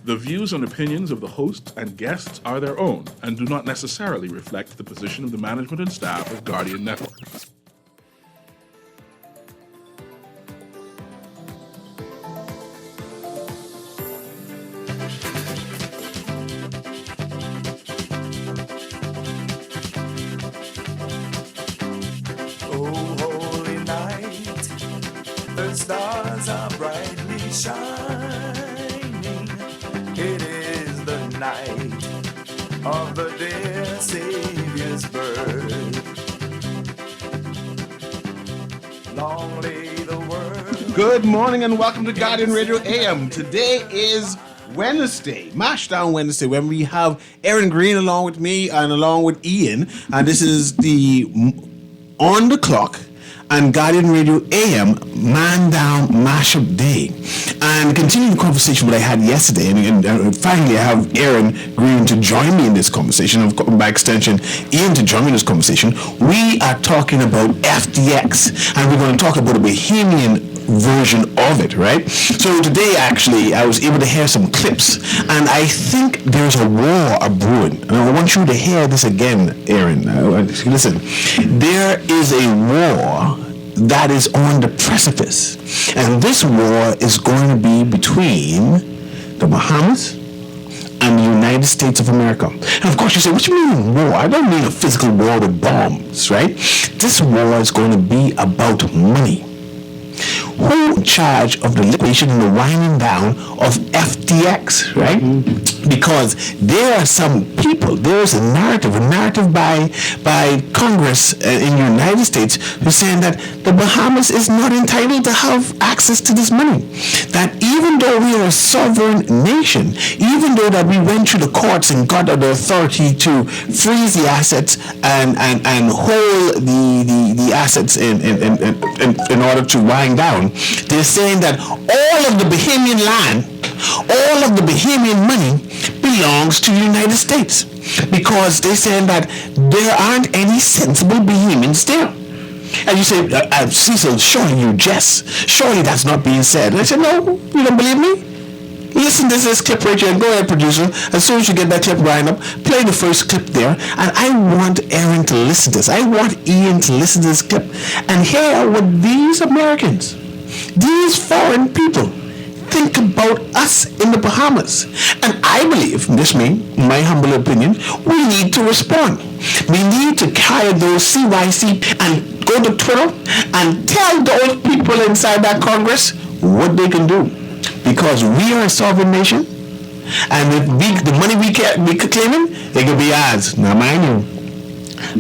The views and opinions of the host and guests are their own and do not necessarily reflect the position of the management and staff of Guardian Network. Oh, holy night, the stars are brightly shining. It is the night of the dear Savior's birth. Long lay the world. Good morning and welcome to Guardian Radio AM. Today is Wednesday, Mashdown Wednesday, when we have Aaron Green along with me and along with Ian. And this is the On the Clock and Guardian Radio AM Man Down Mashup Day. And continuing the conversation that I had yesterday, and finally I have Aaron Green to join me in this conversation, and by extension, Ian to join me in this conversation. We are talking about FTX, and we're going to talk about a Bahamian version of it, right? So today, actually, I was able to hear some clips, and I think there's a war brewing. And I want you to hear this again, Aaron. Listen, there is a war that is on the precipice, and this war is going to be between the Bahamas and the United States of America. And of course you say, what do you mean war? I don't mean a physical war with bombs, right? This war is going to be about money. Who in charge of the liquidation and the winding down of FTX, right? Because there are some people, there's a narrative by Congress in the United States who's saying that the Bahamas is not entitled to have access to this money. That even though we are a sovereign nation, even though that we went through the courts and got the authority to freeze the assets and hold the assets in order to wind down, they're saying that all of the Bahamian land, all of the Bahamian money belongs to the United States, because they're saying that there aren't any sensible Bahamians there. And you say, Cecil, surely you jest. Surely that's not being said. And I said, no, you don't believe me? Listen to this clip right here. Go ahead, producer. As soon as you get that clip lined up, play the first clip there. And I want Aaron to listen to this. I want Ian to listen to this clip and hear what these Americans, these foreign people, think about us in the Bahamas. And I believe, this means, my humble opinion, we need to respond. We need to carry those CYC and go to Twitter and tell those people inside that Congress what they can do. Because we are a sovereign nation, and if the money we claiming, it could be ours. Now, mind you,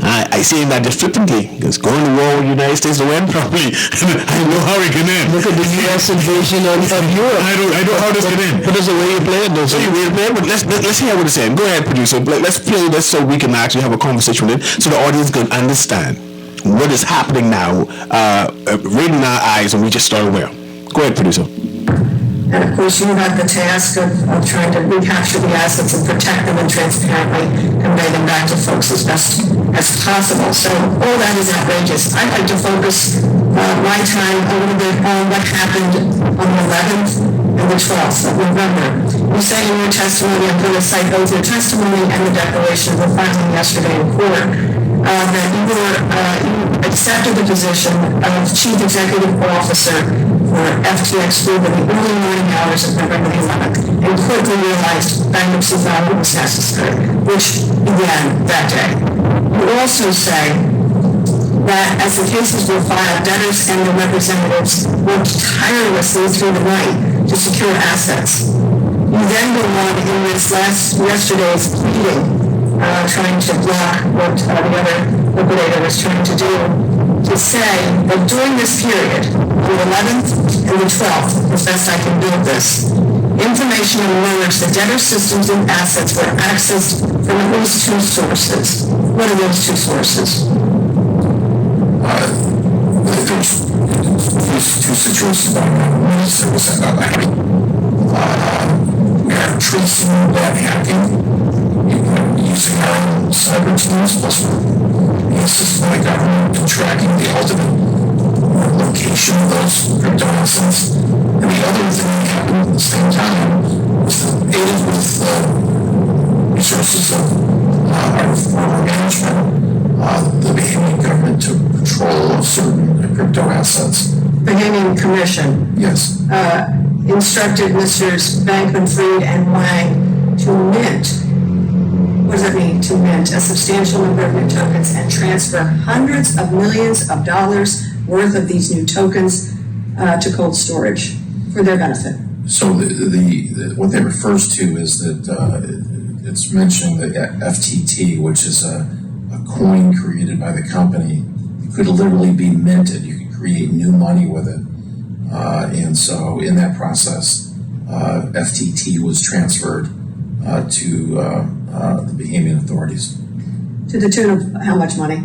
I say that just flippantly, because going to war with the United States to win, probably, I know how it can end. Look at the U.S. invasion of Europe. I know how this can end. But there's a way you play it, though. So you way to play it, but let's hear what it's saying. Go ahead, producer. Let's play this so we can actually have a conversation with it, so the audience can understand what is happening now, right in our eyes, and we just start aware. Go ahead, producer. And of course, you had the task of trying to recapture the assets and protect them and transparently convey them back to folks as best as possible. So all that is outrageous. I'd like to focus my time a little bit on what happened on the 11th and the 12th of November. You say in your testimony, I'm going to cite both your testimony and the declaration of the filing yesterday in court, that you accepted the position of Chief Executive Officer for FTX Group in the early morning hours of November 11th, and quickly realized bankruptcy filing was necessary, which began that day. You also say that as the cases were filed, debtors and their representatives worked tirelessly through the night to secure assets. You then go on in yesterday's pleading, trying to block what the other liquidator was trying to do, to say that during this period, the 11th and the 12th, as best I can build this, information emerged that debtor systems and assets were accessed from at least two sources. What are those two sources? There's two situations going on. One is there was we are tracing that hacking using our own cyber tools, plus we're assisted by the government in tracking the ultimate location of those crypto assets. And the other thing that happened at the same time was the 8 of forces of our former management, the Bahamian government took control of certain crypto assets. Bahamian Commission Yes. instructed Messrs. Bankman-Fried and Wang to mint, what does that mean, to mint a substantial number of new tokens and transfer hundreds of millions of dollars worth of these new tokens to cold storage for their benefit. So the what that refers to is that it's mentioning the FTT, which is a coin created by the company. It could literally be minted. You could create new money with it. And so in that process, FTT was transferred to the Bahamian authorities. To the tune of how much money?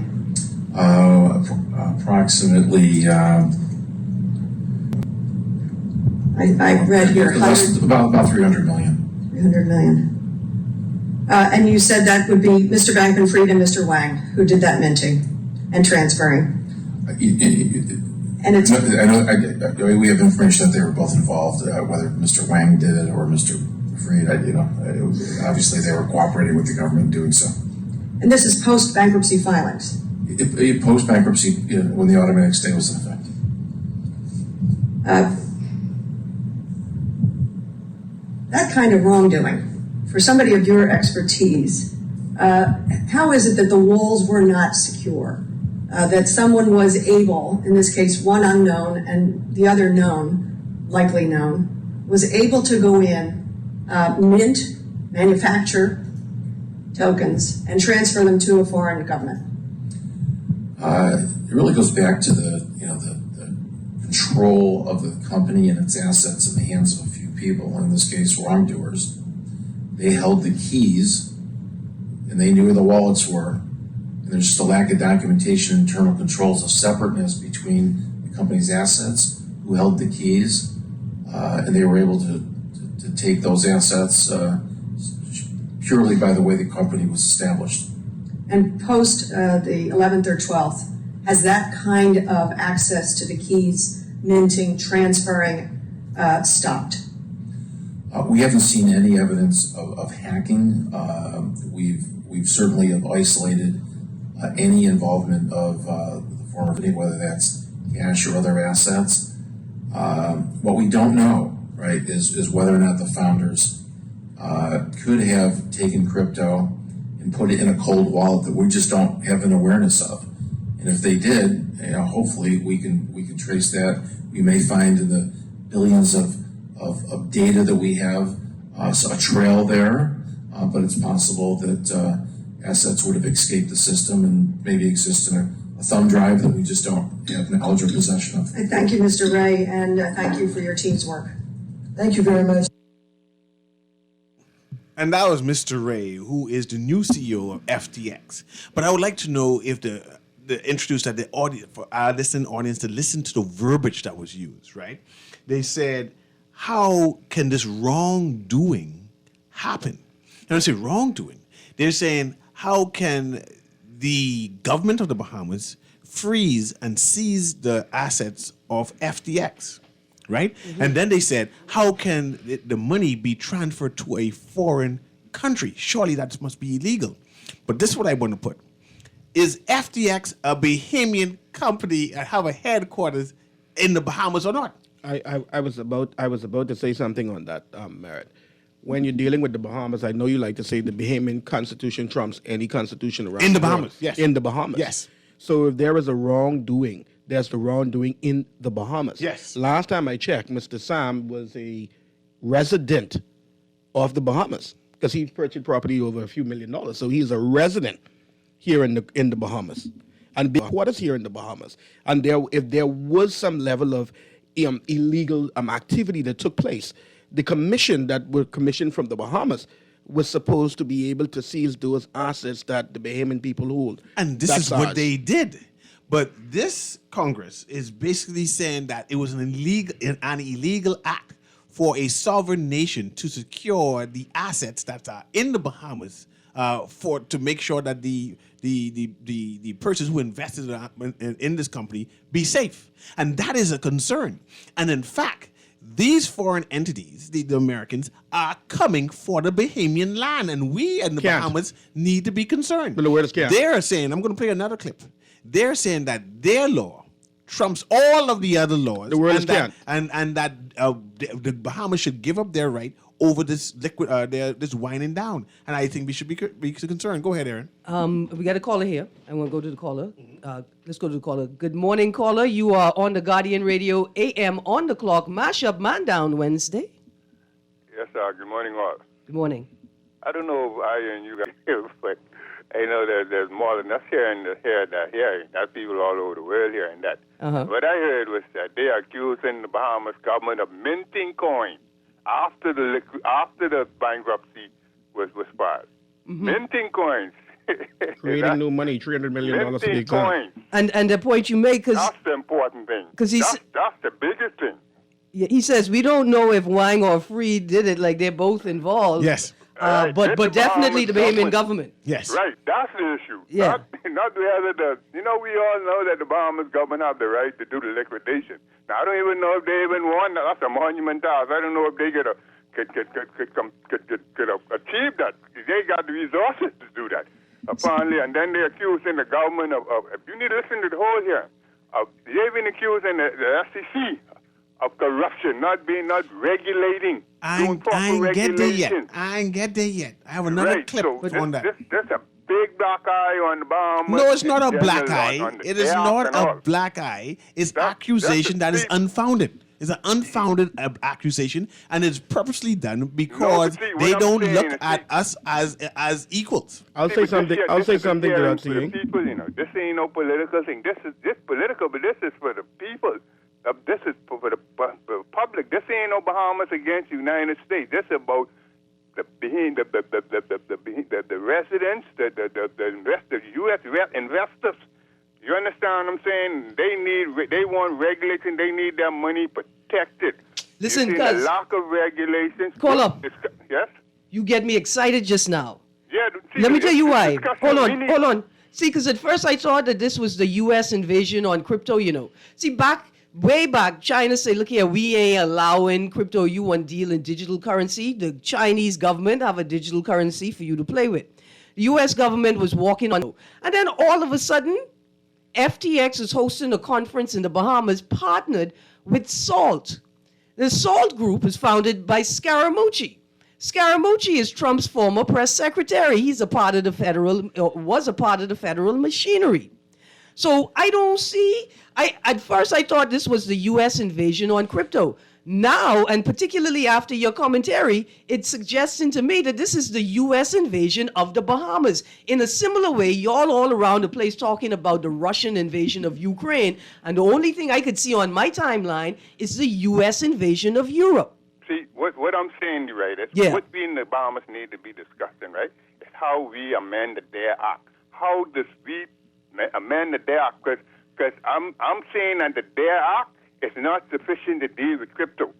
Approximately. I read here About 300 million. 300 million. And you said that would be Mr. Bankman-Fried and Mr. Wang who did that minting and transferring. And it's I know we have information that they were both involved, whether Mr. Wang did it or Mr. Fried. Obviously they were cooperating with the government in doing so. and this is post bankruptcy filings. Post bankruptcy, when the automatic stay was in effect. That kind of wrongdoing, for somebody of your expertise, how is it that the walls were not secure? That someone was able, in this case one unknown and the other known, likely known, was able to go in, mint, manufacture tokens, and transfer them to a foreign government? It really goes back to the control of the company and its assets in the hands of a few people, in this case wrongdoers. They held the keys and they knew where the wallets were, and there's just a lack of documentation, internal controls of separateness between the company's assets, who held the keys, and they were able to take those assets purely by the way the company was established. And post the 11th or 12th, has that kind of access to the keys, minting, transferring, stopped? We haven't seen any evidence of hacking. We've certainly have isolated any involvement of the former company, whether that's cash or other assets. What we don't know, right, is whether or not the founders could have taken crypto and put it in a cold wallet that we just don't have an awareness of. And if they did, hopefully we can trace that. We may find in the billions of data that we have so a trail there, but it's possible that assets would have escaped the system and maybe exist in a thumb drive that we just don't have knowledge or possession of. I thank you, Mr. Ray, and thank you for your team's work. Thank you very much. And that was Mr. Ray, who is the new CEO of FTX. But I would like to know if the introduced that the audience, for our listening audience, to listen to the verbiage that was used, right? They said, how can this wrongdoing happen? And when I say wrongdoing, they're saying, how can the government of the Bahamas freeze and seize the assets of FTX, right? Mm-hmm. And then they said, how can the money be transferred to a foreign country? Surely that must be illegal. But this is what I want to put. Is FTX a Bahamian company and have a headquarters in the Bahamas or not? I was about to say something on that, Merritt. When you're dealing with the Bahamas, I know you like to say the Bahamian Constitution trumps any constitution around In the world. Bahamas, yes. In the Bahamas. Yes. So if there is a wrongdoing, there's the wrongdoing in the Bahamas. Yes. Last time I checked, Mr. Sam was a resident of the Bahamas because he purchased property over a few $1 million. So he's a resident here in the Bahamas, and what is here in the Bahamas. And if there was some level of illegal activity that took place, the commission that were commissioned from the Bahamas was supposed to be able to seize those assets that the Bahamian people hold. And this is what they did. But this Congress is basically saying that it was an illegal act for a sovereign nation to secure the assets that are in the Bahamas to make sure that the persons who invested in this company be safe. And that is a concern. And in fact, these foreign entities, the Americans, are coming for the Bahamian land, and we and the Can't. Bahamas need to be concerned. But the word is can't. They're saying, I'm going to play another clip. They're saying that their law trumps all of the other laws. The word and is that, can't. and that the Bahamas should give up their right over this this winding down. And I think we should be concerned. Go ahead, Aaron. We got a caller here. I want to go to the caller. Let's go to the caller. Good morning, caller. You are on the Guardian Radio AM on the clock. Mashup Man Down Wednesday. Yes, sir. Good morning, all. Good morning. I don't know if I and you guys hear, but I know there's more than us hearing that people all over the world hearing that. Uh-huh. What I heard was that they are accusing the Bahamas government of minting coins after the bankruptcy was filed. Minting coins. Creating new money, $300 million to be minting exact. coins. And the point you make, because That's the important thing. 'Cause he's- that's the biggest thing. he says we don't know if Wang or Freed did it, like they're both involved. Yes. Right. But It's the definitely the Bahamas Bahamian government. Yes. Right, that's the issue. Yeah. Not whether we all know that the Bahamas government have the right to do the liquidation. Now, I don't even know if they even want that. That's a monument task. I don't know if they could achieve that. They got the resources to do that, apparently. And then they're accusing the government of you need to listen to the whole here. They've been accusing the SEC of corruption, not regulating. I doing ain't proper get there yet. regulation. I ain't get there yet. I have another Right, clip so on that. This a big black eye on the Bahamas. No, it's not a in black general, eye. on the It is air not and a all. black eye. It's That's accusation the that is thing. unfounded. It's an unfounded accusation, and it's purposely done because see, what they I'm don't saying look is, at us as equals. I'll See, say but something. this I'll say is a something to hearing that, for the Ian. people, this ain't no political thing. This political, but this is for the people. This is for the public. This ain't no Bahamas against the United States. This is about the residents, the U.S. investors. You understand what I'm saying? They want regulation. They need their money protected. Listen, you see the cuz- lack of regulations. Call up. Yes. You get me excited just now. Yeah. See, Let me tell you this why. discussion, we need- Hold on. See, because at first I thought that this was the U.S. invasion on crypto, See, way back, China said, look here, we ain't allowing crypto. You want deal in digital currency. The Chinese government have a digital currency for you to play with. The U.S. government was walking on. And then all of a sudden, FTX is hosting a conference in the Bahamas partnered with SALT. The SALT group is founded by Scaramucci. Scaramucci is Trump's former press secretary. He's a part of the was a part of the federal machinery. So I don't see, at first I thought this was the U.S. invasion on crypto. Now, and particularly after your commentary, it's suggesting to me that this is the U.S. invasion of the Bahamas. In a similar way, y'all all around the place talking about the Russian invasion of Ukraine, and the only thing I could see on my timeline is the U.S. invasion of Europe. See, what I'm saying, right, is Yeah. what we in the Bahamas need to be discussing, right, is how we amend the DARE Act. How does we amend the DARE Act? Because I'm saying that the DARE Act is not sufficient to deal with crypto.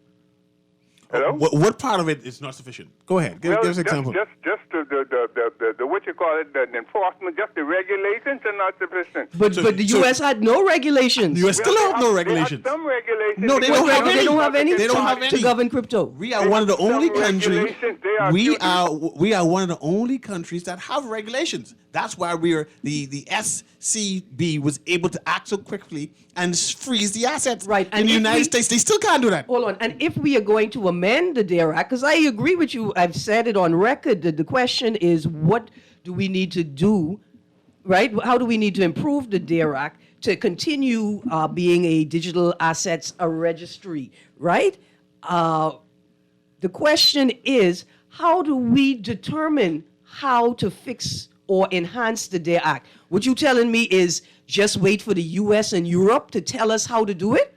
Hello? What part of it is not sufficient? Go ahead. Give us an example. Just the what you call it, the enforcement, just the regulations are not sufficient. But So- the so- U.S. had no regulations. You still have no They regulations. have some regulations. No, they don't have They any. don't have any They don't have to any. govern crypto. We are one of the Some only countries. regulations, they are We accusing- are one of the only countries that have regulations. That's why the SCB was able to act so quickly and freeze the assets. Right, In and the if United we- States, they still can't do that. Hold on. And if we are going to amend the DARE Act, because I agree with you, I've said it on record, that the question is what do we need to do, right? How do we need to improve the DARE Act to continue being a digital assets registry, right? The question is, how do we determine how to fix or enhance the DARE Act? What you telling me is just wait for the U.S. and Europe to tell us how to do it?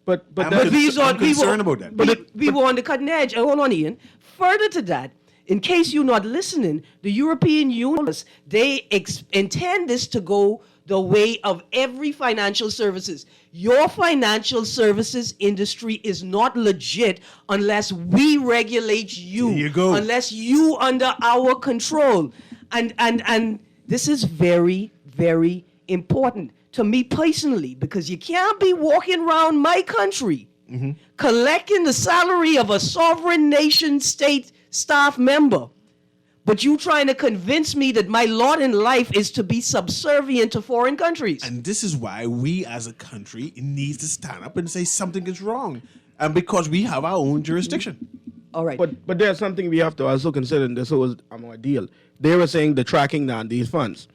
But I'm that, con- these are, I'm concerned about that. We were on the cutting edge. Hold on, Ian. Further to that, in case you're not listening, the European Union, they intend this to go the way of every financial services. Your financial services industry is not legit unless we regulate you. There you go. Unless you under our control. And this is very, very important to me personally, because you can't be walking around my country, collecting the salary of a sovereign nation state staff member. But you trying to convince me that my lot in life is to be subservient to foreign countries. And this is why we as a country need to stand up and say something is wrong. And because we have our own jurisdiction. All right. But there's something we have to also consider in this whole ordeal. They were saying the tracking down these funds.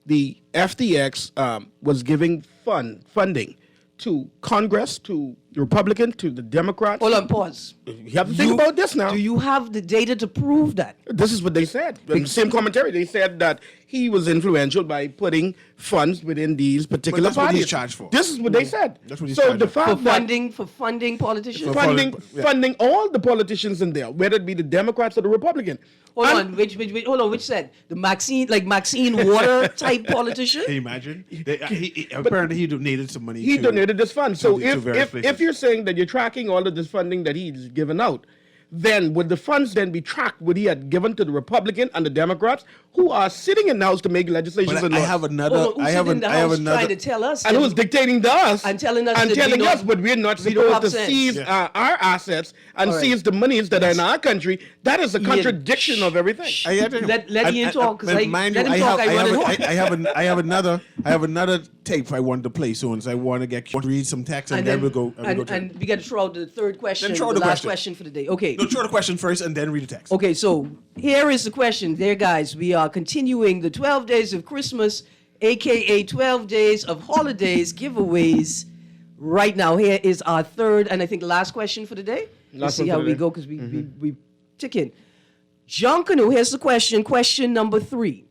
The FTX was giving funding to Congress, to the Republican, to the Democrats. Hold on, pause. You have to think about this now. Do you have the data to prove that? This is what they said. In the same commentary, they said that he was influential by putting funds within these particular that's what parties. he's charged for. This is what they said. That's what he's so charged the for. fact For funding politicians? funding all the politicians in there, whether it be the Democrats or the Republican. Hold And- on, which said? The Maxine Water type politician? Can you imagine? Apparently he donated some money. He to- donated this fund. So to various places. if you're saying that you're tracking all of this funding that he's given out, then would the funds then be tracked what he had given to the Republican and the Democrats who are sitting in the House to make legislations But and I laws? have another. Hold on, I have who's in the I have House another. trying to tell us? and that who's dictating to us And telling us and that we telling don't- us, but we're not we don't supposed have to sense. seize Yeah. our assets and All right. seize the monies that are in our country? That is a Ian, contradiction of everything. Let Ian talk, 'cause mind let you, him talk, I run it home. I have another tape I want to play soon. So I want to get read some text and, then we'll go. And we got to throw out the third question, Then throw the the last question. question for the day. Okay. No, throw the question first and then read the text. Okay, so here is the question. There, guys, we are continuing the 12 days of Christmas, aka 12 days of holidays giveaways. Right now, here is our third and I think last question for the day. Let's Last see one how for the we day. go because we tick in. Junkanoo, here's the question. Question number 3.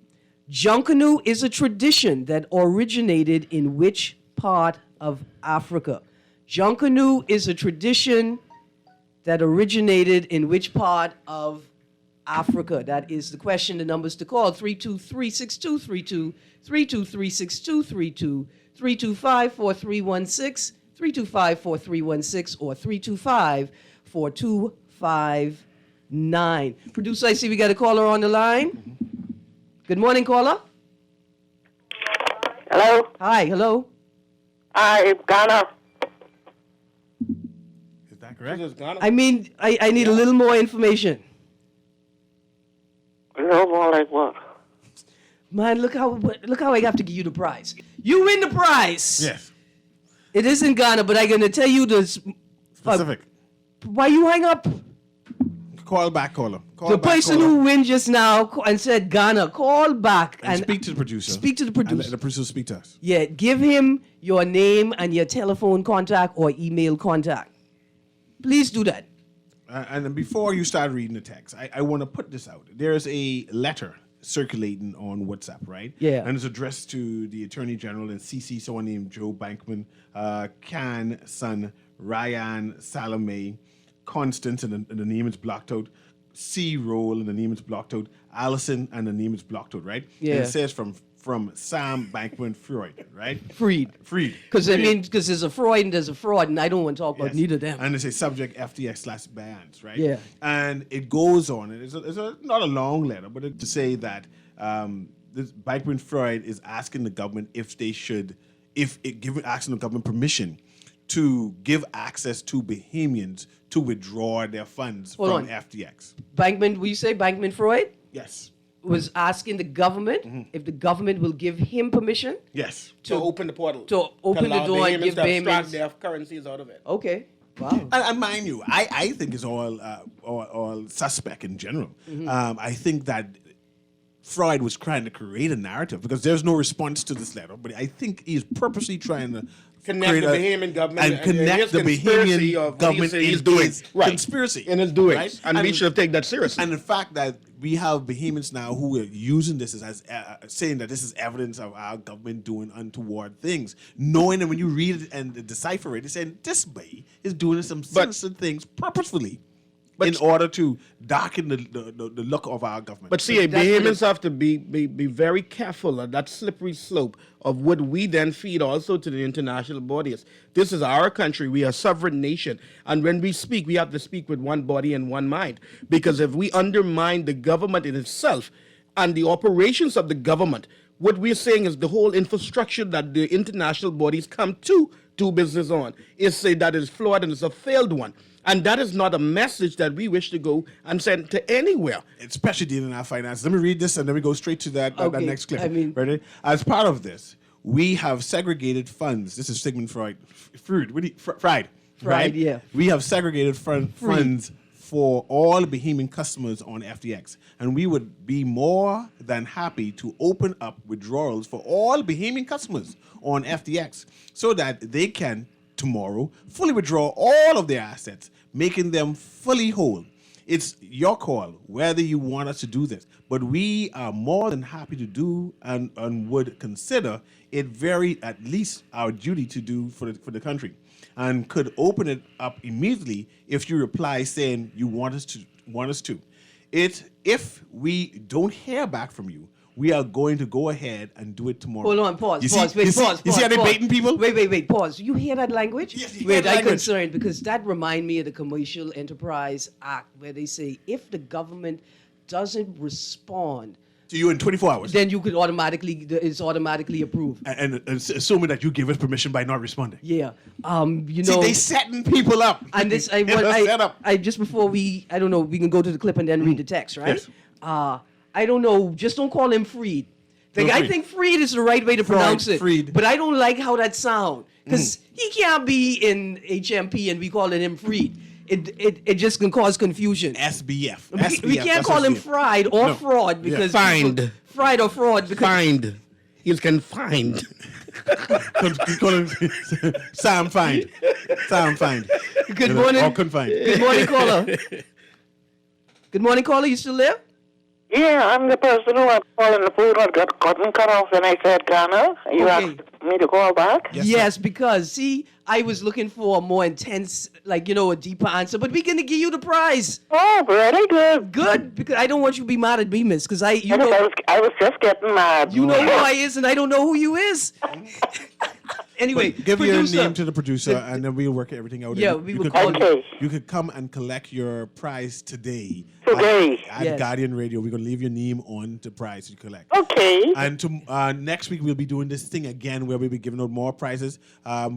Junkanoo is a tradition that originated in which part of Africa? Junkanoo is a tradition that originated in which part of Africa? That is the question. The numbers to call: 323-6232, 323-6232, 325-4316, 325-4316, or 325-4259. Producer, I see we got a caller on the line. Good morning, caller. Hello? Hi, hello. Hi, Ghana. Is that correct? I mean, I need a little more information. No more like what? Man, look how I have to give you the prize. You win the prize. Yes. It is in Ghana, but I'm gonna tell you the Specific. why you hang up. Call back, caller. Call The back, person caller. who win just now and said Ghana, call back and speak to the producer. Speak to the And producer. let the producer speak to us. Yeah, give him your name and your telephone contact or email contact. Please do that. And then before you start reading the text, I want to put this out. There's a letter circulating on WhatsApp, right? Yeah. And it's addressed to the Attorney General and CC, someone named Joe Bankman, Khan, son, Ryan, Salome, Constance, and the name is blocked out, C. Roll, and the name is blocked out, Allison, and the name is blocked out, right? Yeah. And it says from Sam Bankman-Fried, right? Freed. Because there's a Freud and there's a fraud, and I don't want to talk about Yes. neither of them. And it's a subject FTX/bans, right? Yeah. And it goes on. And it's not a long letter, but to say that this Bankman-Fried is asking the government asking the government permission to give access to Bahamians to withdraw their funds Hold from on. FTX. Bankman, will you say Bankman Freud Yes. was asking the government if the government will give him permission Yes. to open the portal. to open the allow door and Bahamians give to abstract payments. their currencies out of it. Okay. Wow. And mind you, I think it's all suspect in general. I think that Freud was trying to create a narrative because there's no response to this letter, but I think he's purposely trying to Connect create the Bahamian government and connect his the conspiracy Bahamian of what government he's in doing. his Right. conspiracy In his doings. right? And we should take that seriously. And the fact that we have Bahamians now who are using this as saying that this is evidence of our government doing untoward things, knowing that when you read it and decipher it, it's saying this Bay is doing some sinister things purposefully in order to darken the look of our government. But see, Bahamians have to be very careful of that slippery slope of what we then feed also to the international bodies. This is our country. We are a sovereign nation. And when we speak, we have to speak with one body and one mind. Because if we undermine the government in itself and the operations of the government, What we're saying is the whole infrastructure that the international bodies come to do business on is say that is flawed and it's a failed one. And that is not a message that we wish to go and send to anywhere. Especially dealing in our finances. Let me read this and then we go straight to that Okay, next clip. I mean- Ready? As part of this, we have segregated funds. This is Sigmund Freud. Fried. Fried, yeah. We have segregated funds for all Bahamian customers on FTX. And we would be more than happy to open up withdrawals for all Bahamian customers on FTX so that they can, tomorrow, fully withdraw all of their assets, making them fully whole. It's your call whether you want us to do this, but we are more than happy to do and would consider it at least our duty to do for the country, and could open it up immediately if you reply saying you want us to. If we don't hear back from you, we are going to go ahead and do it tomorrow. Hold on, pause. You Pause. see how they're pause. baiting people? Wait. Pause. You hear that language? Yes, you hear Wait, the I'm language. concerned because that remind me of the Commercial Enterprise Act, where they say if the government doesn't respond, To you in 24 hours. then you could it's automatically approved. And assuming that you give us permission by not responding. Yeah. You See, know. they setting people up. And this, Set up. I just before we can go to the clip and then read the text, right? Yes. I don't know. Just don't call him Freed. No, I Freed. think Freed is the right way to pronounce it. Freed. But I don't like how that sound because he can't be in HMP and we calling him Freed. It just can cause confusion. SBF. We can't that's call him SBF. fried or No. fraud because Fined. people- fried or fraud because Fined. He's confined. Call him Sam Find. Sam Find. Good morning. Or confined. Good morning, caller. Good morning, caller. You still there? Yeah, I'm the person who had fallen the food or got cotton cut off and I said Ghana. You Okay. asked me to call back? Yes, because see, I was looking for a more intense, a deeper answer, but we're gonna give you the prize. Oh, very good. Good, because I don't want you to be mad at me, miss, because I was just getting mad. you know who I is, and I don't know who you is. Anyway, Give producer, your name to the producer, and then we'll work everything out. Yeah, And we you will could call come- you. Okay. You could come and collect your prize today. Today. At Yes. Guardian Radio. We're going to leave your name on the prize you collect. Okay. And next week, we'll be doing this thing again where we'll be giving out more prizes.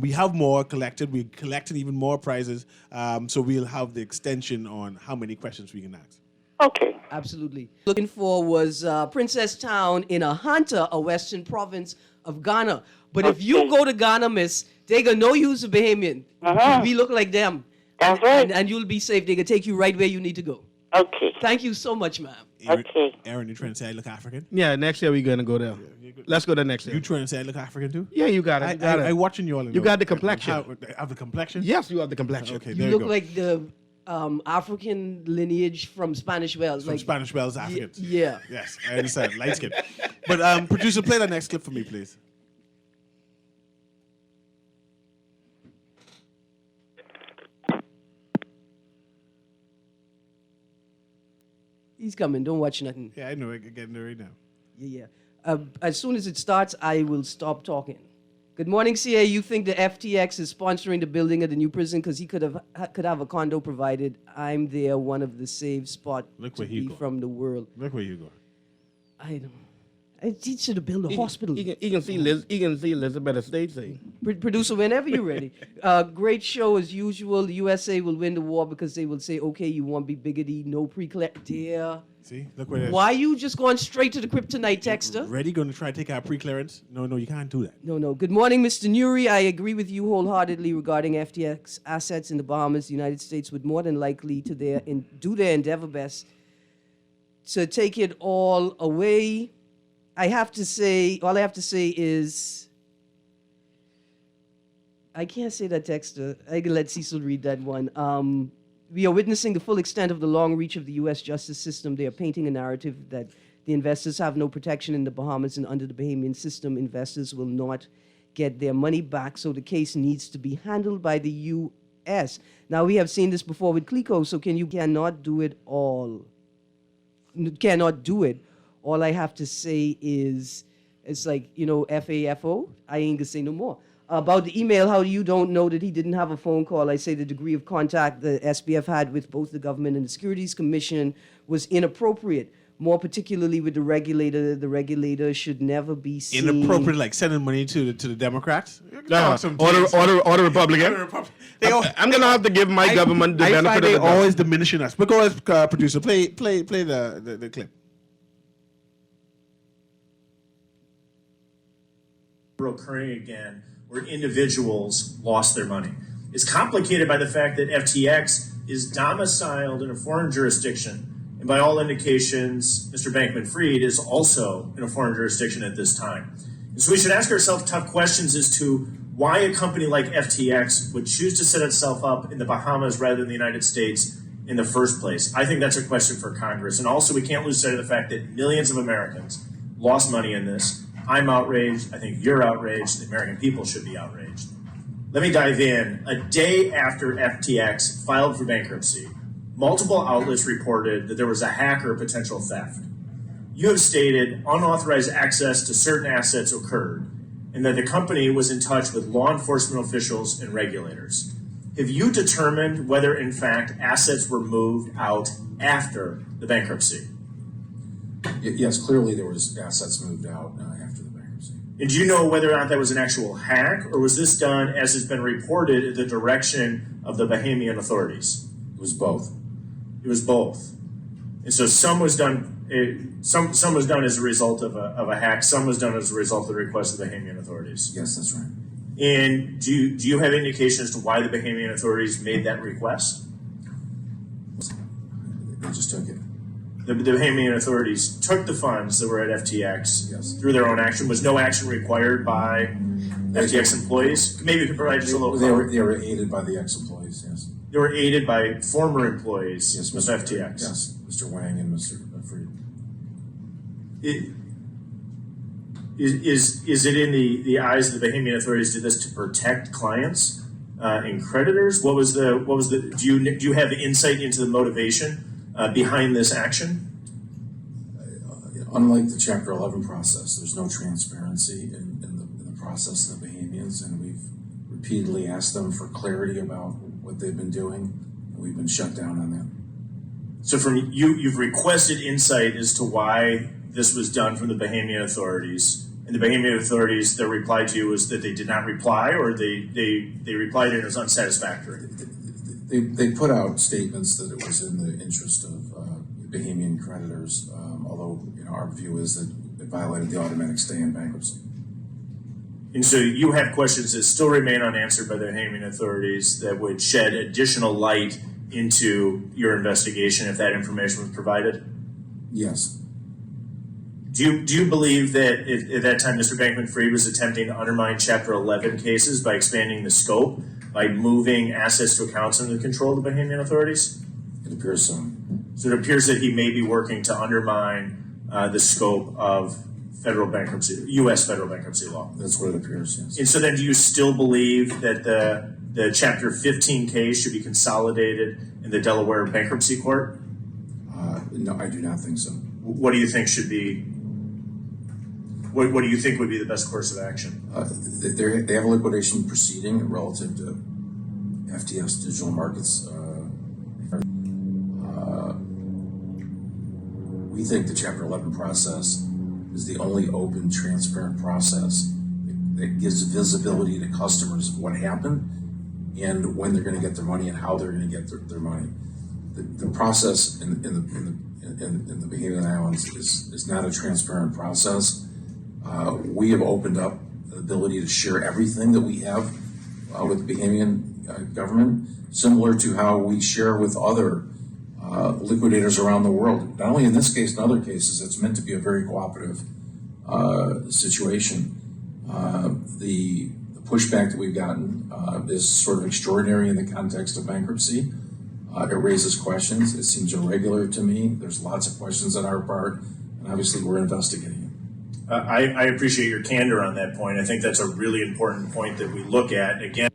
We have more collected. We're collecting even more prizes. So we'll have the extension on how many questions we can ask. Okay. absolutely. Looking for was Princess Town in Ahanta, a western province of Ghana. But if you go to Ghana, miss, they gonna know you's a Bahamian. We look like them. That's right. And you'll be safe. They can take you right where you need to go. Okay. Thank you so much, ma'am. Okay. Aaron, you trying to say I look African? Yeah, next year we're gonna go there. Let's go there next year. You trying to say I look African too? Yeah, you got it. You got it. I watching you all. You got the complexion. I have the complexion? Yes, you have the complexion. Okay, You there look you go. like the African lineage from Spanish Wells. From Spanish Wells, Africans. yeah. Yes, I understand. Light skin. But producer, play the next clip for me, please. He's coming. Don't watch nothing. Yeah, I know. I'm getting there right now. Yeah. As soon as it starts, I will stop talking. Good morning, CA. You think the FTX is sponsoring the building of the new prison because he could have a condo provided? I'm there, one of the safe spot Look to where he be go. from the world. Look where you go. I don't. He should have built a hospital. You can see Elizabeth Estate thing. Producer, whenever you're ready. Great show as usual. The USA will win the war because they will say, okay, you want to be biggity, no pre-clear. Dear. See? Look where it is. Why you just going straight to the kryptonite texter? Ready? Going to try to take our pre-clearance? No, you can't do that. No. Good morning, Mr. Nuri. I agree with you wholeheartedly regarding FTX assets in the Bahamas. The United States would more than likely do their endeavor best to take it all away. All I have to say is, I can't say that texter. I can let Cecil read that one. We are witnessing the full extent of the long reach of the U.S. justice system. They are painting a narrative that the investors have no protection in the Bahamas, and under the Bahamian system, investors will not get their money back. So the case needs to be handled by the U.S. Now, we have seen this before with CLECO, so cannot do it all. Cannot do it. All I have to say is, it's like, FAFO. I ain't gonna say no more. About the email, how you don't know that he didn't have a phone call. I say the degree of contact the SBF had with both the government and the Securities Commission was inappropriate. more particularly with the regulator should never be seen. Inappropriate, like sending money to the Democrats. Or the Republican. I'm gonna have to give my government the I benefit find of they the doubt. always diminishing us. But go ahead, producer, play the clip. Occurring again where individuals lost their money. It's complicated by the fact that FTX is domiciled in a foreign jurisdiction, and by all indications, Mr. Bankman-Fried is also in a foreign jurisdiction at this time. And so we should ask ourselves tough questions as to why a company like FTX would choose to set itself up in the Bahamas rather than the United States in the first place. I think that's a question for Congress. And also, we can't lose sight of the fact that millions of Americans lost money in this. I'm outraged. I think you're outraged. The American people should be outraged. Let me dive in. A day after FTX filed for bankruptcy, multiple outlets reported that there was a hack or potential theft. You have stated unauthorized access to certain assets occurred and that the company was in touch with law enforcement officials and regulators. Have you determined whether, in fact, assets were moved out after the bankruptcy? Yes, clearly there was assets moved out after the bankruptcy. And do you know whether or not that was an actual hack, or was this done, as has been reported, at the direction of the Bahamian authorities? It was both. It was both. And so some was done. Some was done as a result of a hack. Some was done as a result of the request of the Bahamian authorities. Yes, that's right. And do you have indication as to why the Bahamian authorities made that request? They just took it. The Bahamian authorities took the funds that were at FTX through their own action. Was no action required by FTX employees? Maybe you could provide just a little. They were aided by the ex-employees. Yes. They were aided by former employees of FTX. Yes, Mr. Wang and Mr. Fried. Is it in the eyes of the Bahamian authorities did this to protect clients and creditors? What was the do you have insight into the motivation behind this action? Unlike the Chapter 11 process, there's no transparency in the process of the Bahamians, and we've repeatedly asked them for clarity about what they've been doing, and we've been shut down on that. So from you've requested insight as to why this was done from the Bahamian authorities, and the Bahamian authorities, their reply to you was that they did not reply, or they replied and it was unsatisfactory. They put out statements that it was in the interest of Bahamian creditors, although our view is that it violated the automatic stay in bankruptcy. And so you have questions that still remain unanswered by the Bahamian authorities that would shed additional light into your investigation if that information was provided? Yes. Do you believe that at that time Mr. Bankman-Fried was attempting to undermine Chapter 11 cases by expanding the scope, by moving assets to accounts under the control of the Bahamian authorities? It appears so. So it appears that he may be working to undermine the scope of federal bankruptcy, U.S. federal bankruptcy law. That's what it appears, yes. And so then do you still believe that the Chapter 15 case should be consolidated in the Delaware Bankruptcy Court? No, I do not think so. What do you think should be, what do you think would be the best course of action? They have a liquidation proceeding relative to FTX Digital Markets. We think the Chapter 11 process is the only open, transparent process that gives visibility to customers of what happened and when they're going to get their money and how they're going to get their money. The process in the Bahamian Islands is not a transparent process. We have opened up the ability to share everything that we have with the Bahamian government, similar to how we share with other liquidators around the world. Not only in this case, in other cases, it's meant to be a very cooperative situation. The pushback that we've gotten is sort of extraordinary in the context of bankruptcy. It raises questions. It seems irregular to me. There's lots of questions on our part, and obviously we're investigating it. I appreciate your candor on that point. I think that's a really important point that we look at. Again,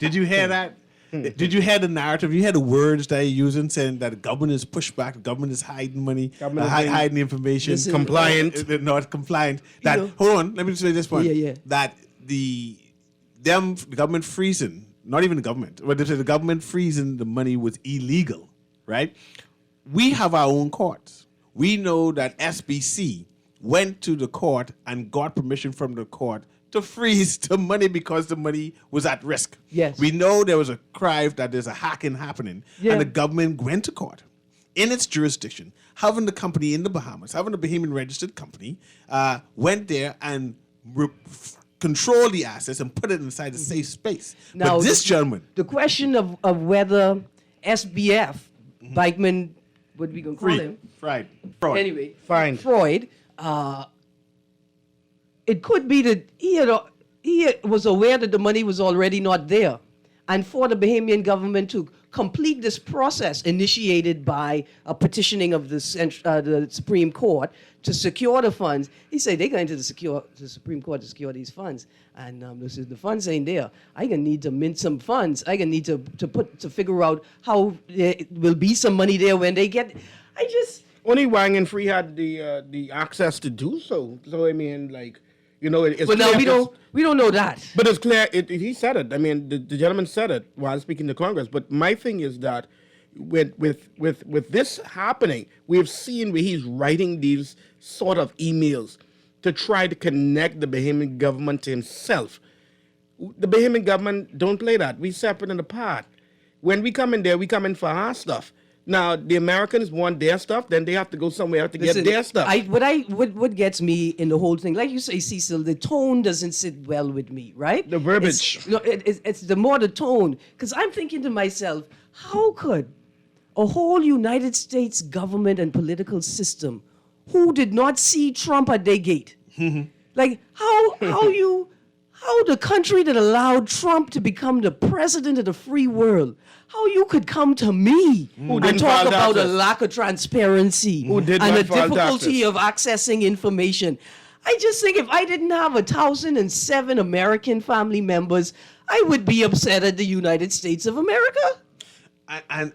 Did you hear that? Did you hear the narrative? You hear the words they're using, saying that the government is pushed back, the government is hiding money, hiding information, compliant, not compliant. That hold on, let me say this point. Yeah. That the government freezing, not even the government, but they say the government freezing the money was illegal, right? we have our own courts. We know that SBC went to the court and got permission from the court to freeze the money because the money was at risk. Yes. We know there was a cry that there's a hacking happening, Yeah. and the government went to court in its jurisdiction, having the company in the Bahamas, having a Bahamian registered company, went there and controlled the assets and put it inside a safe space. Now, but this gentleman, the question of whether SBF, Bikeman, what are we going to call him? Fraud. Anyway, Fine. Freud, it could be that he was aware that the money was already not there. And for the Bahamian government to complete this process initiated by a petitioning of the Supreme Court to secure the funds, he said they're going to the Supreme Court to secure these funds. And this is the funds ain't there. I'm gonna need to mint some funds. I'm gonna need to figure out how there will be some money there when they get. Only Wang and Free had the access to do so. So I mean, like, you know, it's But now clear we don't know that. But it's clear. He said it. I mean, the gentleman said it while speaking to Congress. But my thing is that with this happening, we've seen where he's writing these sort of emails to try to connect the Bahamian government to himself. The Bahamian government don't play that. We separate and apart. When we come in there, we come in for our stuff. Now, the Americans want their stuff, then they have to go somewhere to get their stuff. What gets me in the whole thing, like you say, Cecil, the tone doesn't sit well with me, right? The verbiage. It's the more the tone. Because I'm thinking to myself, how could a whole United States government and political system who did not see Trump at their gate, like how the country that allowed Trump to become the president of the free world, how you could come to me and talk about a lack of transparency and the difficulty of accessing information. I just think if I didn't have 1,007 American family members, I would be upset at the United States of America. And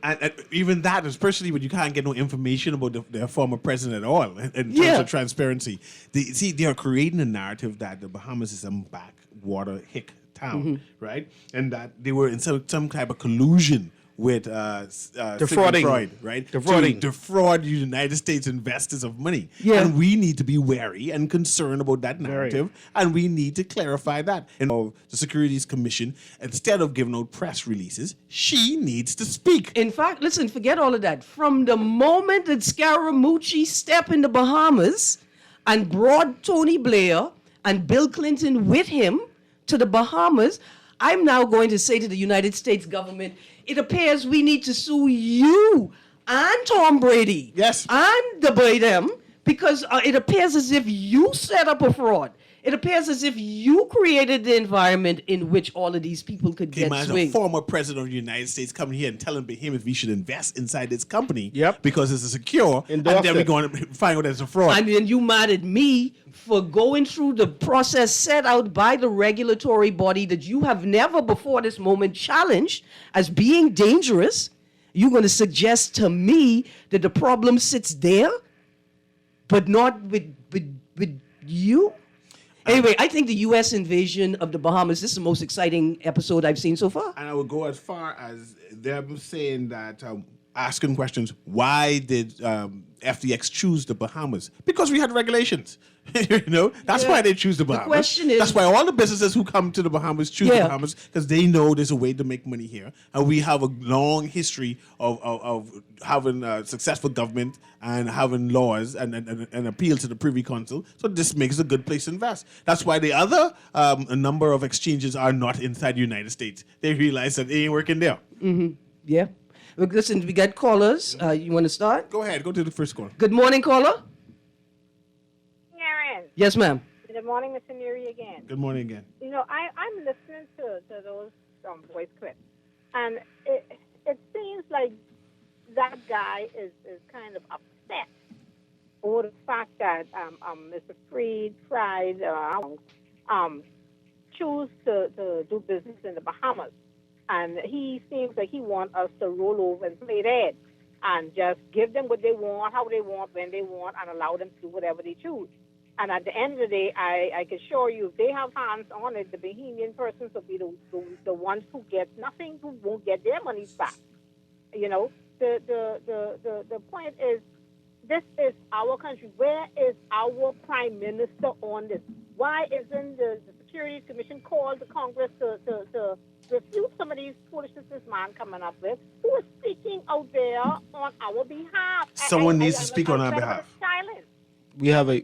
even that, especially when you can't get no information about their former president at all in terms of transparency. They are creating a narrative that the Bahamas is some backwater hick town, right? And that they were in some type of collusion with defrauding, Freud, right? Defrauding. To defraud United States investors of money. Yeah. And we need to be wary and concerned about that narrative, and we need to clarify that. And the Securities Commission, instead of giving out press releases, she needs to speak. In fact, listen, forget all of that. From the moment that Scaramucci stepped in the Bahamas and brought Tony Blair and Bill Clinton with him to the Bahamas, I'm now going to say to the United States government, it appears we need to sue you and Tom Brady. Yes. And the Biden, because it appears as if you set up a fraud. It appears as if you created the environment in which all of these people could get As a swing. former president of the United States coming here and telling Behemoth we should invest inside this company Yep. because it's a secure, Endorsed and then we're it. going to find out it's a fraud. And then you mad at me for going through the process set out by the regulatory body that you have never before this moment challenged as being dangerous. You're going to suggest to me that the problem sits there, but not with you? Anyway, I think the U.S. invasion of the Bahamas, this is the most exciting episode I've seen so far. And I would go as far as them saying that, asking questions, why did FTX choose the Bahamas? Because we had regulations. That's why they choose the Bahamas. question is- that's why all the businesses who come to the Bahamas choose the Bahamas, because they know there's a way to make money here. And we have a long history of having a successful government and having laws and appeal to the Privy Council. So this makes a good place to invest. That's why the other a number of exchanges are not inside the United States. They realize that they ain't working there. Yeah. Look, listen, we got callers. You want to start? Go ahead. Go to the first call. Good morning, caller. Aaron. Yes, ma'am. Good morning, Mr. Neri again. Good morning again. You know, I'm listening to those voice clips, and it seems like that guy is kind of upset over the fact that Mr. Fried choose to do business in the Bahamas, and he seems like he wants us to roll over and play dead and just give them what they want, how they want, when they want, and allow them to do whatever they choose. And at the end of the day, I can assure you, if they have hands on it, the Bahamian persons will be the ones who get nothing, who won't get their monies back. You know, the point is, this is our country. Where is our prime minister on this? Why isn't the Securities Commission called the Congress to refute some of these foolishness this man coming up with? Who is speaking out there on our behalf? Someone needs to speak on our behalf. Silence. We have a.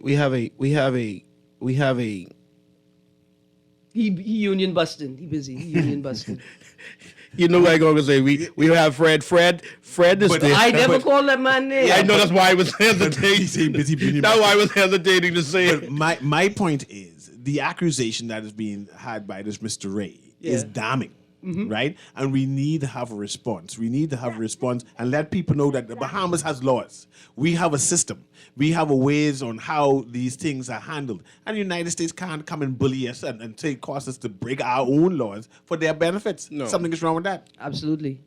He union busting. He busy. He union busting. You know what I'm going to say? We have Fred. Fred is But there. I never called that man name. I know that's why I was hesitating. That's why I was hesitating to say it. My point is the accusation that is being had by this Mr. Ray is damning. Right? And we need to have a response. We need to have a response and let people know that the Bahamas has laws. We have a system. We have a ways on how these things are handled. And the United States can't come and bully us and cause us to break our own laws for their benefits. No. Something is wrong with that. Absolutely.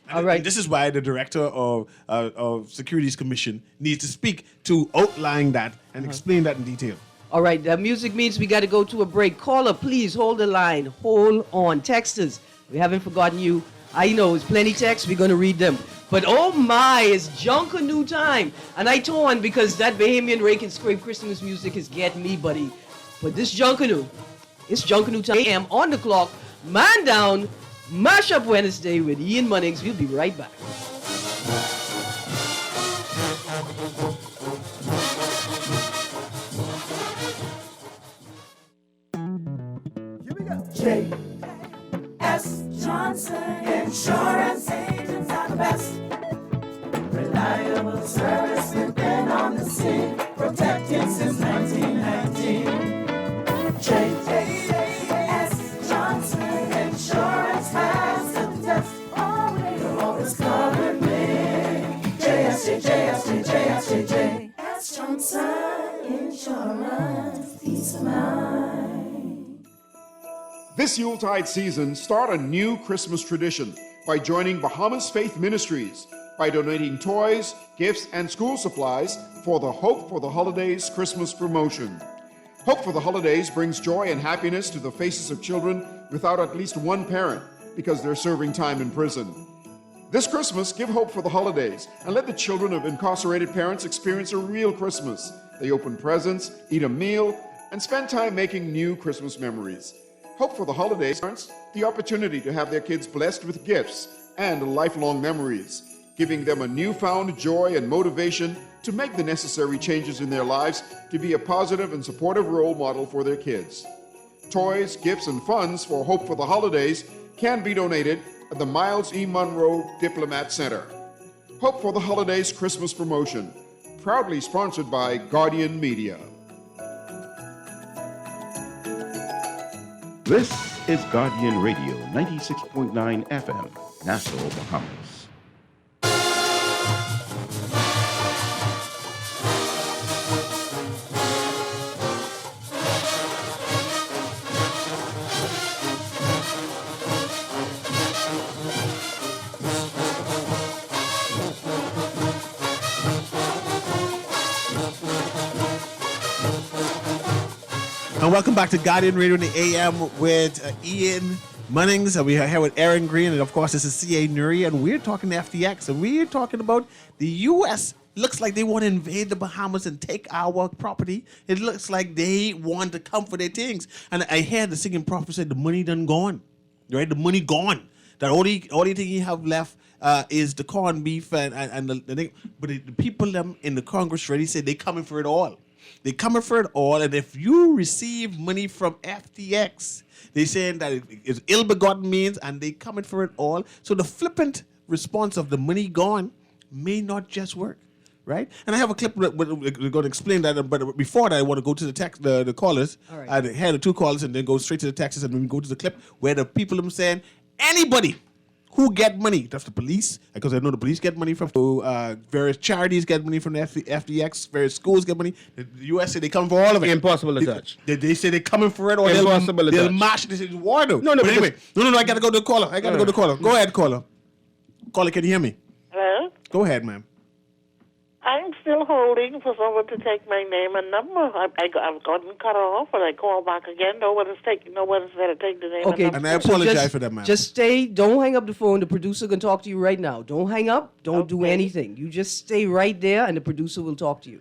All right. This is why the director of Securities Commission needs to speak to outline that and explain that in detail. All right, the music means we got to go to a break. Caller, please hold the line. Hold on. Texters, we haven't forgotten you. I know, it's plenty texts. We're going to read them. But oh my, it's Junkanoo time. And I torn because that Bahamian rake and scrape Christmas music is getting me, buddy. But this Junkanoo, it's Junkanoo time. AM on the clock. Man down. Mash Up Wednesday with Ian Munnings. We'll be right back. J.S. Johnson Insurance agents are the best. Reliable service, we've been on the scene, protecting since 1919. J.S. Johnson Insurance has the test. You'll always cover me. J.S. Johnson Insurance, peace of mind. This Yuletide season, start a new Christmas tradition by joining Bahamas Faith Ministries by donating toys, gifts, and school supplies for the Hope for the Holidays Christmas promotion. Hope for the Holidays brings joy and happiness to the faces of children without at least one parent because they're serving time in prison. This Christmas, give hope for the holidays and let the children of incarcerated parents experience a real Christmas. They open presents, eat a meal, and spend time making new Christmas memories. Hope for the Holidays parents the opportunity to have their kids blessed with gifts and lifelong memories, giving them a newfound joy and motivation to make the necessary changes in their lives to be a positive and supportive role model for their kids. Toys, gifts, and funds for Hope for the Holidays can be donated at the Miles E. Monroe Diplomat Center. Hope for the Holidays Christmas promotion, proudly sponsored by Guardian Media. This is Guardian Radio 96.9 FM, Nassau, Bahamas. And welcome back to Guardian Radio in the AM with Ian Munnings. And we are here with Aaron Green. And of course, this is C.A. Nuri. And we're talking FTX. And we're talking about the U.S. Looks like they want to invade the Bahamas and take our property. It looks like they want to come for their things. And I heard the singing prophet said the money done gone. Right? The money gone. That only thing you have left is the corned beef and the thing. But the people in the Congress already said they coming for it all. They coming for it all, and if you receive money from FTX, they saying that it's ill-begotten means, and they coming for it all. So the flippant response of the money gone may not just work, right? And I have a clip we're going to explain that, but before that, I want to go to the callers. All right. I had the two callers, and then go straight to the texts, and then we go to the clip where the people are saying anybody who get money, that's the police, because I know the police get money from various charities get money from the FDX, various schools get money. The U.S. say they come for all of it. Impossible to touch. They say they're coming for it, or Impossible to they'll touch. march. They say it's war though. No, but because- anyway, no, I got to go to the caller. Go to the caller. Go ahead, caller. Caller, can you hear me? Hello? Go ahead, ma'am. I'm still holding for someone to take my name and number. I've gotten cut off, and I call back again. No one is said to take the name Okay, and And number. I apologize just, for that, ma'am. Just stay. Don't hang up the phone. The producer can talk to you right now. Don't hang up. Don't do anything. You just stay right there, and the producer will talk to you.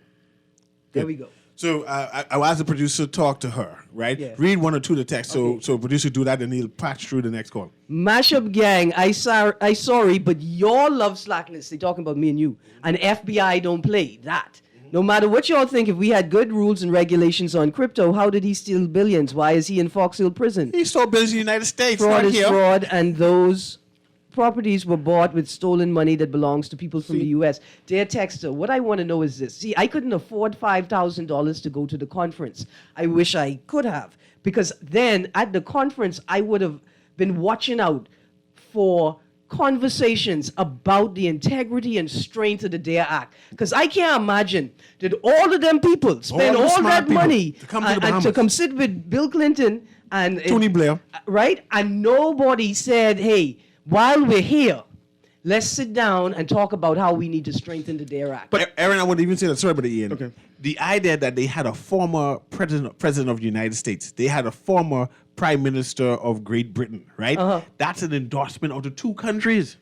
There we go. So I asked the producer to talk to her, right? Yeah. Read one or two of the text. So producer do that, and he'll patch through the next call. Mashup gang, I sorry, but y'all love slackness. They talking about me and you. And FBI don't play that. No matter what y'all think, if we had good rules and regulations on crypto, how did he steal billions? Why is he in Fox Hill prison? He stole billions in the United States, Fraud not is here. fraud, and those properties were bought with stolen money that belongs to people from the U.S. Dear Texter, what I want to know is this. See, I couldn't afford $5,000 to go to the conference. I wish I could have, because then at the conference, I would have been watching out for conversations about the integrity and strength of the DARE Act. Because I can't imagine that all of them people spend the all smart that people money to come to the and to Bahamas. come sit with Bill Clinton and Tony Blair. right? And nobody said, hey, while we're here, let's sit down and talk about how we need to strengthen the DARE Act. But Aaron, I wouldn't even say that. Sorry about the Ian. Okay. The idea that they had a former president of the United States, they had a former prime minister of Great Britain, right? That's an endorsement of the two countries.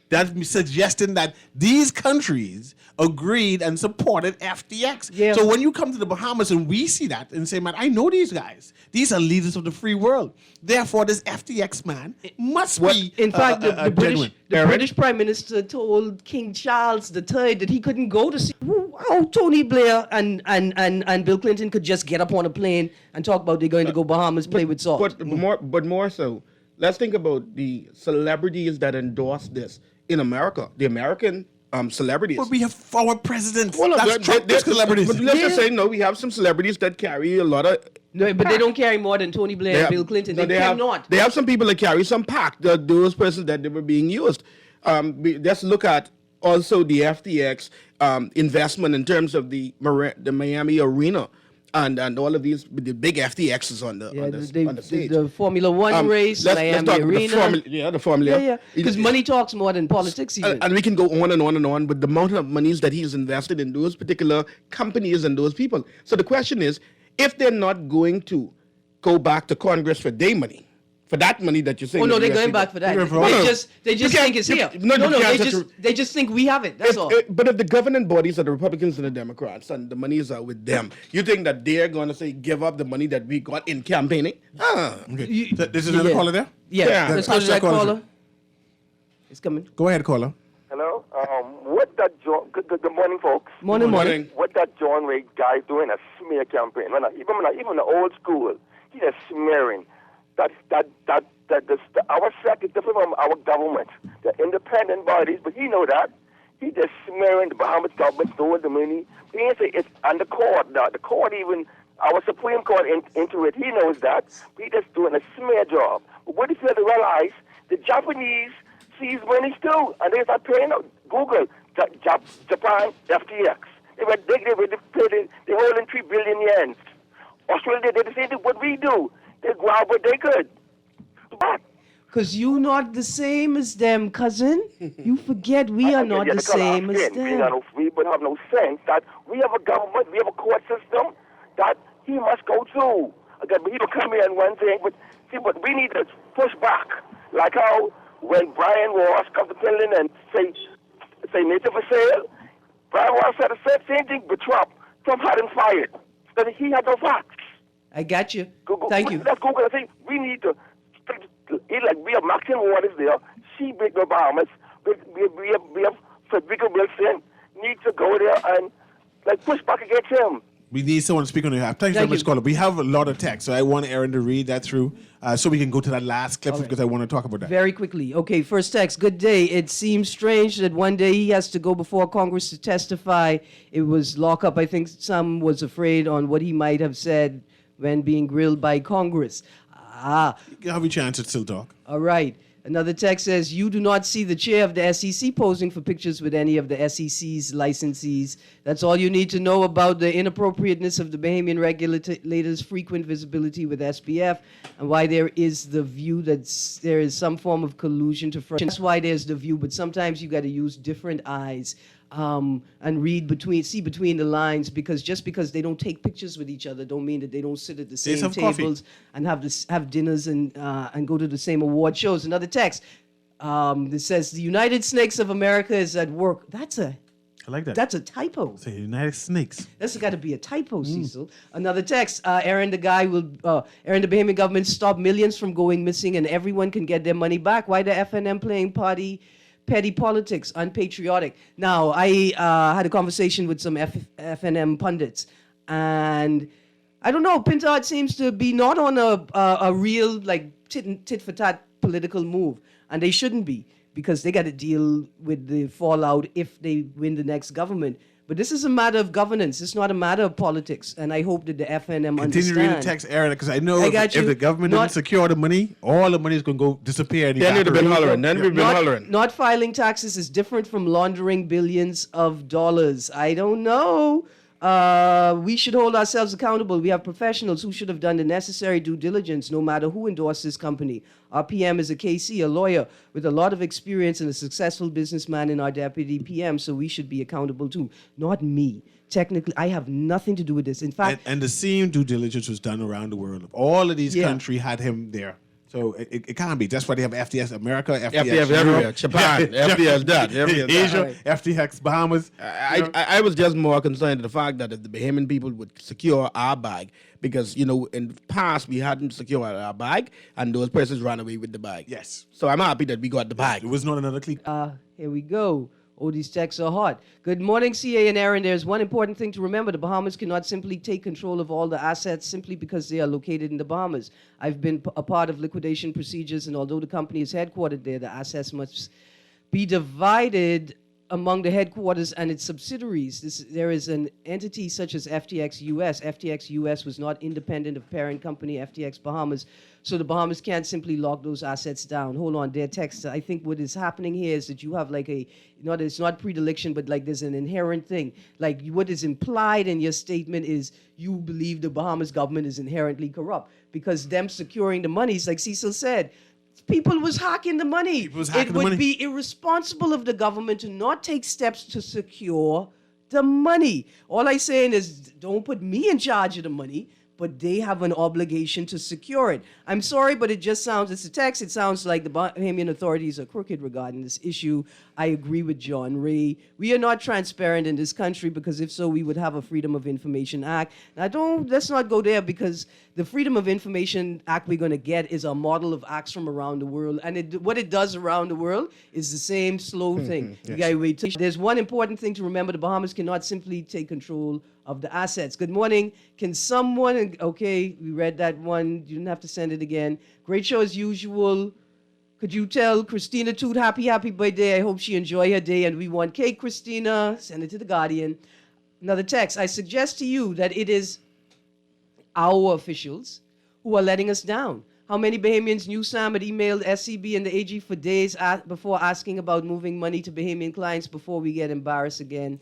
That's suggesting that these countries agreed and supported FTX. Yeah. So when you come to the Bahamas and we see that and say, man, I know these guys. These are leaders of the free world. Therefore, this FTX man must be In fact, the genuine. British Prime Minister told King Charles III that he couldn't go to see how Tony Blair and Bill Clinton could just get up on a plane and talk about they're going to go Bahamas, play with salt. But more so, let's think about the celebrities that endorse this in America. The American celebrities. But we have former presidents. Well, That's Trump celebrities. But let's just say, no, we have some celebrities that carry a lot of. No, but they don't carry more than Tony Blair and Bill Clinton. No, they cannot. They have some people that carry some pack. Those persons that they were being used. Let's look at also the FTX investment in terms of the Miami arena. And all of these, the big FTXs on the stage. The Formula One race, Miami talk Arena. The Formula. Yeah. Because money talks more than politics even. And we can go on and on and on with the amount of monies that he's invested in those particular companies and those people. So the question is, if they're not going to go back to Congress for their money, for that money that you're saying. Oh no, that they're US going people- back for that. No, They just think it's here. They just think we have it. That's all. But if the governing bodies are the Republicans and the Democrats and the monies are with them, you think that they're going to say give up the money that we got in campaigning? Okay. This is another caller there? Yeah. Let's go to that caller. It's coming. Go ahead, caller. Hello. What that John? Good morning, folks. Morning. What that John Ray guy doing a smear campaign? Even the old school, he is smearing. Our SEC is different from our government. They're independent bodies, but he know that. He just smearing the Bahamas government, stole the money. He ain't say it's on the court. The court even, our Supreme Court into it, he knows that. But he just doing a smear job. But what if you have to realize, the Japanese seize money too, and they start paying out. Google, Japan, FTX. They holding 3 billion yen. Australia did the same thing. What we do, they grab what they could. What? Because you not the same as them, cousin. You forget we are not the same as them. We would have no sense that we have a government, we have a court system that he must go through. Again, but he will come here and one thing, but we need to push back. Like how when Brian Ross comes to Finland and say nature for sale, Brian Ross said the same thing, but Trump had him fired. So he had no facts. I got you. Thank you. Let's Google. I think we need to. We have Maxine Waters there. She big the Bahamas. We have Federico Wilson need to go there and push back against him. We need someone to speak on your behalf. Thank you very much, caller. We have a lot of text, so I want Aaron to read that through so we can go to that last clip because I want to talk about that. Very quickly. Okay, first text. Good day. It seems strange that one day he has to go before Congress to testify. It was lockup. I think some was afraid on what he might have said when being grilled by Congress. You have a chance to still talk. All right. Another text says, you do not see the chair of the SEC posing for pictures with any of the SEC's licensees. That's all you need to know about the inappropriateness of the Bahamian regulators' frequent visibility with SPF and why there is the view that there is some form of collusion to frustrate. That's why there's the view, but sometimes you got to use different eyes. and see between the lines, because just because they don't take pictures with each other don't mean that they don't sit at the same have coffee. tables and have dinners and go to the same award shows. Another text that says the United Snakes of America is at work. I like that. That's a typo. Say United Snakes. That's got to be a typo, Cecil. Another text. Aaron, the Bahamian government stopped millions from going missing, and everyone can get their money back. Why the FNM playing petty politics, unpatriotic? Now, I had a conversation with some FNM pundits, and I don't know. Pintard seems to be not on a real tit for tat political move, and they shouldn't be, because they got to deal with the fallout if they win the next government. But this is a matter of governance. It's not a matter of politics. And I hope that the FNM Continue reading the text, Aaron, because I know if you. the government didn't secure the money, all the money is going to go disappear. Then we've been hollering. Not filing taxes is different from laundering billions of dollars. I don't know. We should hold ourselves accountable. We have professionals who should have done the necessary due diligence, no matter who endorsed this company. Our PM is a KC, a lawyer with a lot of experience and a successful businessman in our deputy PM, so we should be accountable too. Not me. Technically, I have nothing to do with this. In fact, and the same due diligence was done around the world. All of these countries had him there. So it can't be. That's why they have FTX America, FTX everywhere, Japan, FTX that, Asia, FTX Bahamas. I was just more concerned with the fact that if the Bahamian people would secure our bag, because in the past we hadn't secured our bag, and those persons ran away with the bag. Yes. So I'm happy that we got the bag. It was not another clique. Here we go. Oh, these texts are hot. Good morning, CA and Aaron. There's one important thing to remember. The Bahamas cannot simply take control of all the assets simply because they are located in the Bahamas. I've been a part of liquidation procedures, and although the company is headquartered there, the assets must be divided among the headquarters and its subsidiaries. There is an entity such as FTX US. FTX US was not independent of parent company FTX Bahamas, so the Bahamas can't simply lock those assets down. Hold on, their text. I think what is happening here is that you have it's not predilection, but there's an inherent thing. What is implied in your statement is you believe the Bahamas government is inherently corrupt, because them securing the monies, like Cecil said, people was hacking the money. It would be irresponsible of the government to not take steps to secure the money. All I'm saying is, don't put me in charge of the money, but they have an obligation to secure it. I'm sorry, but it just sounds, it's a text, it sounds like the Bahamian authorities are crooked regarding this issue. I agree with John Ray. We are not transparent in this country, because if so, we would have a Freedom of Information Act. Now, let's not go there, because the Freedom of Information Act we're going to get is a model of acts from around the world. And what it does around the world is the same slow thing. Yes. You got to wait. There's one important thing to remember. The Bahamas cannot simply take control of the assets. Good morning. Can someone, okay, we read that one. You didn't have to send it again. Great show as usual. Could you tell Christina Toot happy birthday? I hope she enjoy her day, and we want cake, Christina. Send it to The Guardian. Another text. I suggest to you that it is our officials who are letting us down. How many Bahamians knew Sam had emailed SCB and the AG for days before asking about moving money to Bahamian clients before we get embarrassed again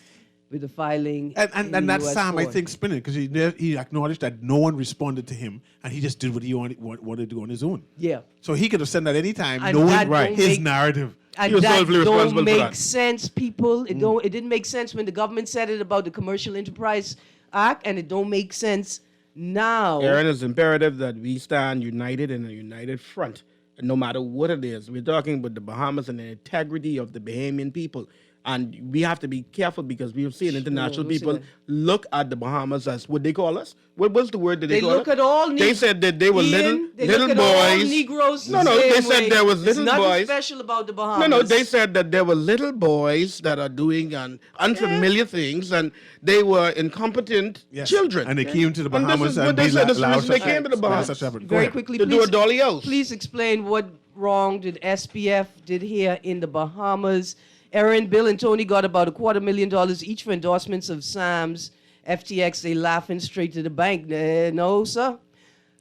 with the filing? And that's US Sam, court? I think, spinning, because he acknowledged that no one responded to him, and he just did what he wanted to do on his own. Yeah. So he could have said that any time, And knowing that don't his make- narrative. And that don't make sense, people. It didn't make sense when the government said it about the Commercial Enterprise Act, and it don't make sense now. Aaron, it's imperative that we stand united in a united front, and no matter what it is. We're talking about the Bahamas and the integrity of the Bahamian people. And we have to be careful, because we've seen international people look at the Bahamas as what they call us. What was the word that they call look it? at all They said that they were little look at boys. all Negroes No, the they same said way. there was There's little nothing boys. special about the Bahamas. No, they said that there were little boys that are doing unfamiliar things, and they were incompetent children. And they came to the And Bahamas this is what and they they said. This is the allowed reason they such- came to the allowed Bahamas. such effort. Go Very ahead. quickly, To do a dolly else. Please explain what wrong did SPF did here in the Bahamas. Aaron, Bill, and Tony got about $250,000 each for endorsements of Sam's FTX. They laughing straight to the bank. No, sir.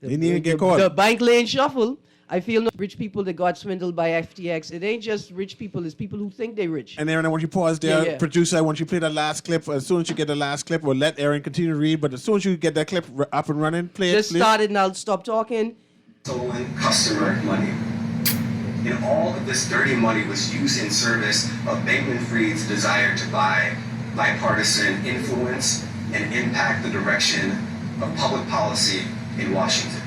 They didn't even get caught. The bank lane shuffle. I feel no rich people that got swindled by FTX. It ain't just rich people. It's people who think they're rich. And Aaron, I want you to pause there. Yeah. Producer, I want you to play that last clip. As soon as you get the last clip, we'll let Aaron continue to read. But as soon as you get that clip up and running, play Just it, please. started and I'll stop talking. Stolen customer money. and all of this dirty money was used in service of Bankman-Fried's desire to buy bipartisan influence and impact the direction of public policy in Washington.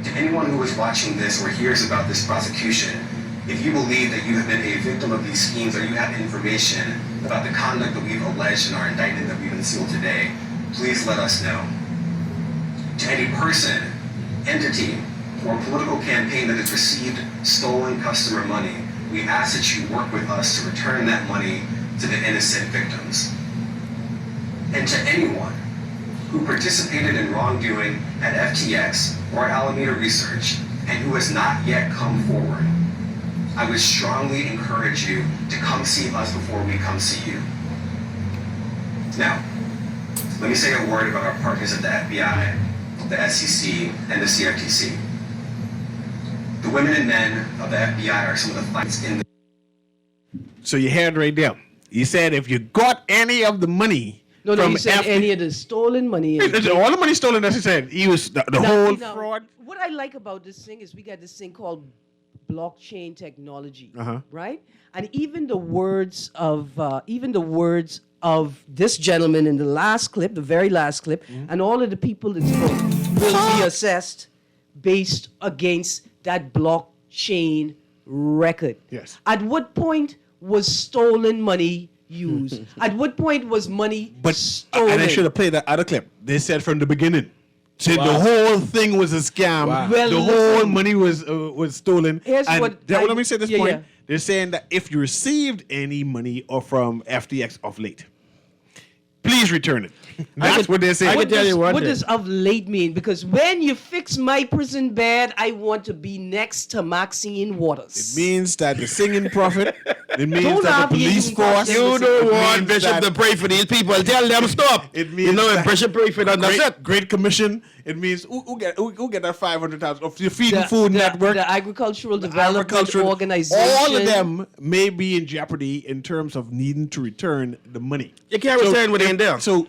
To anyone who is watching this or hears about this prosecution, if you believe that you have been a victim of these schemes or you have information about the conduct that we've alleged in our indictment that we've unsealed today, please let us know. To any person, entity, or political campaign that has received stolen customer money, we ask that you work with us to return that money to the innocent victims. And to anyone who participated in wrongdoing at FTX or Alameda Research and who has not yet come forward, I would strongly encourage you to come see us before we come see you. Now, let me say a word about our partners at the FBI, the SEC, and the CFTC. The women and men of the FBI are some of the finest in the... So you heard right there. He said if you got any of the money No, from he said any of the stolen money. all the money stolen, as he said. He was the whole fraud. What I like about this thing is we got this thing called blockchain technology, Uh-huh. right? And even the words of this gentleman in the last clip, the very last clip, and all of the people that spoke will be assessed based against that blockchain record. Yes. At what point was stolen money used? At what point was money stolen? And I should have played that other clip. They said from the beginning. Said Wow. the whole thing was a scam. Wow. Well, the whole listen. money was stolen. Here's and what let me say this yeah, point. yeah. They're saying that if you received any money or from FTX of late, please return it. That's what they're saying. What does of late mean? Because when you fix my prison bed, I want to be next to Maxine Waters. It means that the singing prophet, it means Don't that have the police even force. You don't want Bishop to pray for these people. Tell them stop. It means You know, if that Bishop pray for them, that's it. Great Commission. It means who get that 500,000 of the Feeding Food Network. The Agricultural Development Agricultural- Organization. All of them may be in jeopardy in terms of needing to return the money. You can't return what they in there. So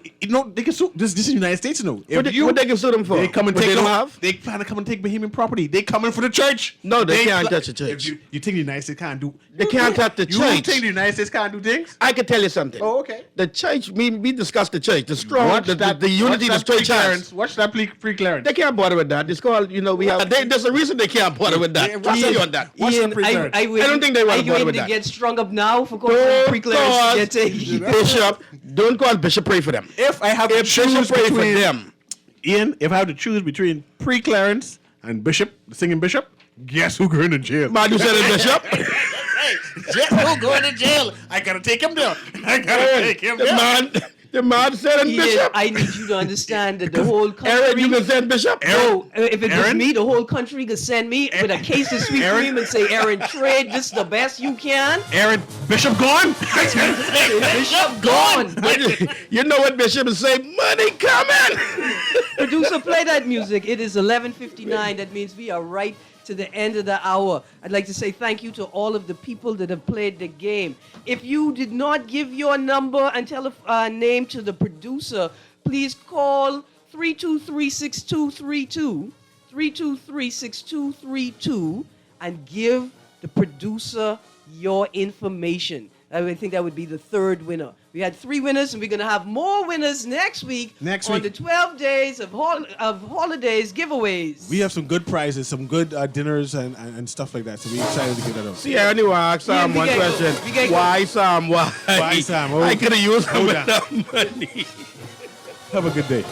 they can sue. This is the United States, you know. What they can sue them for? They come and What take they don't the- have? They plan to come and take Bahamian property. They coming for the church. No, they can't touch the church. If you think the United States can't do? They can't touch the You church. think the United States can't do things? I can tell you something. Oh, okay. The church, we discussed the church, the strong, Watch the that- unity the watch that church has. pre-clearance. Watch that pre-clearance. They can't bother with that. It's called, we have. There's a reason they can't bother with that. Trust me on that. Ian, I don't think they want to bother Are with you that. to get strung up now for calling Don't pre-clearance cause to get taken? Bishop, don't call Bishop pray for them. If I have to choose Bishop pray for between them. Ian, if I have to choose between pre-clearance and Bishop, the singing Bishop, guess who going to jail? Man, you said it, Bishop. Guess who going to jail? I gotta take him there. I gotta take him there. The man said it, Ian, Bishop. I need you to understand that the whole country. Aaron, you can send Bishop. No, if it was Aaron? me, the whole country could send me with a case of sweet Aaron? cream and say, Aaron, trade this the best you can. Aaron, Bishop gone? Bishop gone. You know what Bishop is saying? Money coming. Producer, play that music. It is 11:59. That means we are right to the end of the hour. I'd like to say thank you to all of the people that have played the game. If you did not give your number and name to the producer, please call 323-6232, 323-6232, and give the producer your information. I think that would be the third winner. We had 3 winners, and we're going to have more winners next week. On the 12 days of holidays giveaways. We have some good prizes, some good dinners and stuff like that. So we're excited to get that out. See, I only want to ask Sam one question. Why, Sam? Why? Why, Sam? I could have used some Hold of on. that money. Have a good day.